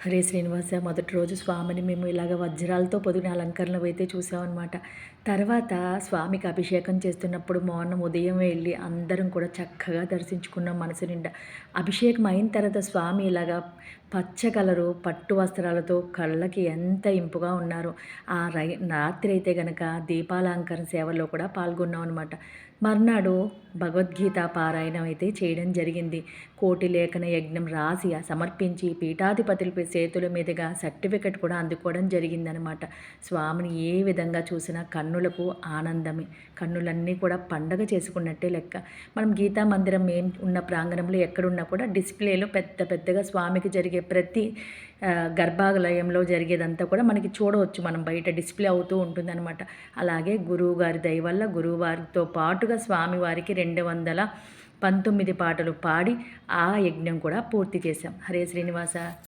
హరే శ్రీనివాస మొదటి రోజు స్వామిని మేము ఇలాగ వజ్రాలతో పొదిగిన అలంకరణలు అయితే చూసామన్నమాట. తర్వాత స్వామికి అభిషేకం చేస్తున్నప్పుడు మార్నింగ్ ఉదయం వెళ్ళి అందరం కూడా చక్కగా దర్శించుకున్నాం మనసు నిండా. అభిషేకం అయిన తర్వాత స్వామి ఇలాగా పచ్చ కలరు పట్టు వస్త్రాలతో కళ్ళకి ఎంత ఇంపుగా ఉన్నారు. ఆ రాత్రి అయితే గనక దీపాలంకరణ సేవలో కూడా పాల్గొన్నాం అనమాట. మర్నాడు భగవద్గీత పారాయణం అయితే చేయడం జరిగింది. కోటి లేఖన యజ్ఞం రాసి సమర్పించి పీఠాధిపతుల చేతుల మీదుగా సర్టిఫికెట్ కూడా అందుకోవడం జరిగిందనమాట. స్వామిని ఏ విధంగా చూసినా కన్నులకు ఆనందమే. కన్నులన్నీ కూడా పండగ చేసుకున్నట్టే లెక్క. మనం గీతా మందిరం ఏం ఉన్న ప్రాంగణంలో ఎక్కడున్నా కూడా డిస్ప్లేలో పెద్ద పెద్దగా స్వామికి జరిగే ప్రతి గర్భాలయంలో జరిగేదంతా కూడా మనకి చూడవచ్చు. మనం బయట డిస్ప్లే అవుతూ ఉంటుందన్నమాట. అలాగే గురువు గారి దయ వల్ల గురువువారితో పాటుగా స్వామివారికి 219 పాటలు పాడి ఆ యజ్ఞం కూడా పూర్తి చేశాం. హరే శ్రీనివాస.